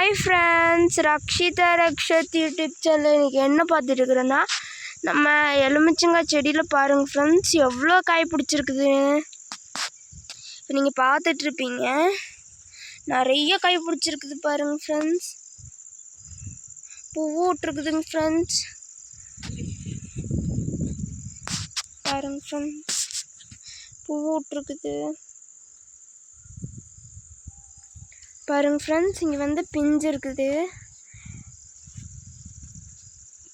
Hi friends, Rakshitha Rakshath YouTube channel. இன்றைக்கி என்ன பார்த்துட்டு இருக்கிறேன்னா, நம்ம எலுமிச்சங்காய் செடியில் பாருங்கள் ஃப்ரெண்ட்ஸ், எவ்வளோ காய் பிடிச்சிருக்குதுன்னு இப்போ நீங்கள் பார்த்துட்ருப்பீங்க. நிறைய காய் பிடிச்சிருக்குது பாருங்கள் ஃப்ரெண்ட்ஸ். பூவும் விட்ருக்குதுங்க ஃப்ரெண்ட்ஸ். பாருங்கள் ஃப்ரெண்ட்ஸ், பூவும் விட்ருக்குது பாருங்க ஃப்ரெண்ட்ஸ். இங்கே வந்து பிஞ்சு இருக்குது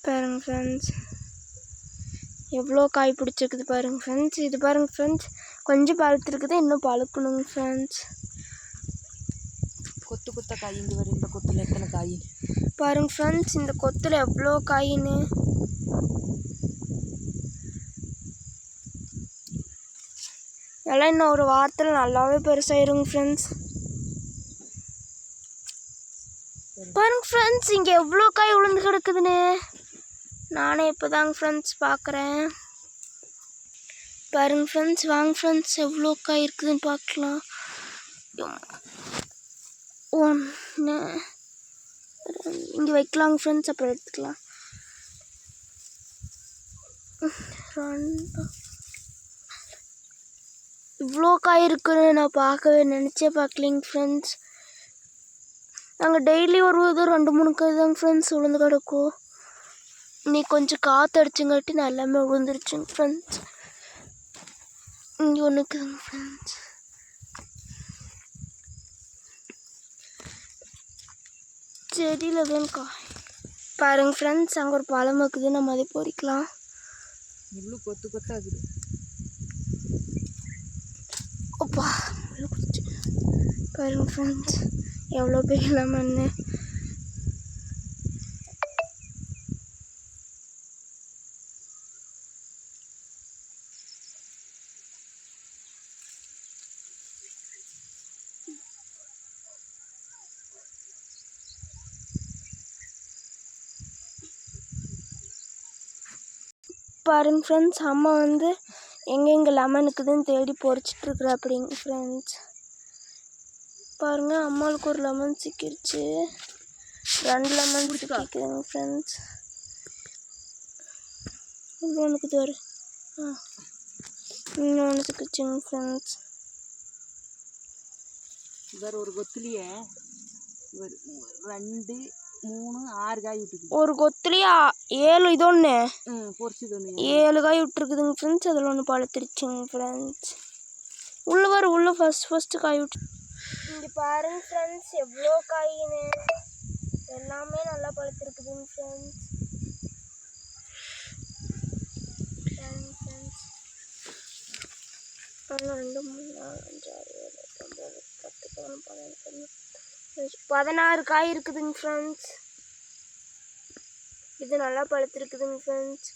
பாருங்க ஃப்ரெண்ட்ஸ். எவ்வளோ காய் பிடிச்சிருக்குது பாருங்க ஃப்ரெண்ட்ஸ். இது பாருங்க ஃப்ரெண்ட்ஸ், கொஞ்சம் பழுத்துருக்குது, இன்னும் பழுக்கணுங்க ஃப்ரெண்ட்ஸ். கொத்து கொத்த காய் இங்கே வரும். இந்த கொத்தில் எத்தனை காய் பாருங்க ஃப்ரெண்ட்ஸ், இந்த கொத்தில் எவ்வளோ காயின்னு. எல்லாம் இன்னும் ஒரு வாரத்தில் நல்லாவே பெருசாயிருங்க ஃப்ரெண்ட்ஸ். பாருங்க ஃப்ரெண்ட்ஸ், இங்கே எவ்வளோ காய் விழுந்து கிடக்குதுன்னு நானே இப்போ தாங்க ஃப்ரெண்ட்ஸ் பார்க்குறேன். பாருங்க ஃப்ரெண்ட்ஸ், வாங்க ஃப்ரெண்ட்ஸ், எவ்வளோ காய் இருக்குதுன்னு பார்க்கலாம். 1 இங்கே வைக்கலாங்க ஃப்ரெண்ட்ஸ், அப்புறம் எடுத்துக்கலாம். 2 இவ்வளோ காய் இருக்குன்னு நான் நினச்சே பார்க்கலிங்க ஃப்ரெண்ட்ஸ். நாங்கள் டெய்லி ஒரு 2-3 காய் தாங்க ஃப்ரெண்ட்ஸ் விழுந்து கிடக்கும். இன்னைக்கு கொஞ்சம் காற்று அடிச்சுங்காட்டி நான் எல்லாமே விழுந்துருச்சுங்க ஃப்ரெண்ட்ஸ். இங்கே ஒன்று இருக்குதுங்க ஃப்ரெண்ட்ஸ். செடியில் தான் காய் பாருங்க ஃப்ரெண்ட்ஸ். அங்கே ஒரு பழம் இருக்குது, நம்ம அதை பொறிக்கலாம். முள்ளு கொத்து கொத்தாகுது. அப்பா பாருங்க ஃப்ரெண்ட்ஸ், எவ்வளோ பெரிய லெமன்னு. பாருங்க ஃப்ரெண்ட்ஸ், அம்மா வந்து எங்கெங்கே லெமன் இருக்குதுன்னு தேடி பொறிச்சிட்ருக்குறா அப்படிங்க ஃப்ரெண்ட்ஸ். பாருங்கள், அம்மாவுக்கு ஒரு லெமன் சிக்கிருச்சு. 2 லெமன் சிக்கிக்குதுங்க ஃப்ரெண்ட்ஸ். இன்னொன்றுக்கு தோறு இன்னொன்று சிக்கிச்சுங்க ஃப்ரெண்ட்ஸ். வேறு ஒரு கொத்துலேயே 2, 3, 6 காய் விட்டுருக்கு. ஒரு கொத்துலேயே 7, இது ஒன்று பொறிச்சது 7 காய் விட்டுருக்குதுங்க ஃப்ரெண்ட்ஸ். அதில் ஒன்று பழுத்துருச்சுங்க ஃப்ரெண்ட்ஸ். உள்ள ஃபஸ்ட்டு காய் விட்டு. இங்கே பாருங்க ஃப்ரெண்ட்ஸ், எவ்வளோ காயின்னு. எல்லாமே நல்லா பழுத்துருக்குதுங்க ஃப்ரெண்ட்ஸ். பாருங்க ஃப்ரெண்ட்ஸ், 1 2 3 4 5 6 7 8 9 10 11 16 காய் இருக்குதுங்க ஃப்ரெண்ட்ஸ். இது நல்லா பழுத்துருக்குதுங்க ஃப்ரெண்ட்ஸ்.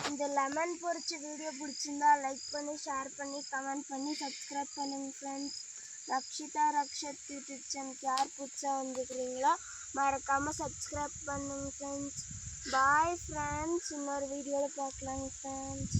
இந்த லெமன் பொறிச்ச வீடியோ பிடிச்சிருந்தா லைக் பண்ணி, ஷேர் பண்ணி, கமெண்ட் பண்ணி, சப்ஸ்கிரைப் பண்ணுங்க ஃப்ரெண்ட்ஸ். ரக்ஷிதா ரக்ஷத் யூடியூப் சேனலுக்கு யார் புதுசாக வந்துக்கிறீங்களோ மறக்காமல் சப்ஸ்கிரைப் பண்ணுங்க ஃப்ரெண்ட்ஸ். பாய் ஃப்ரெண்ட்ஸ், இன்னொரு வீடியோவில் பார்க்கலாங்க ஃப்ரெண்ட்ஸ்.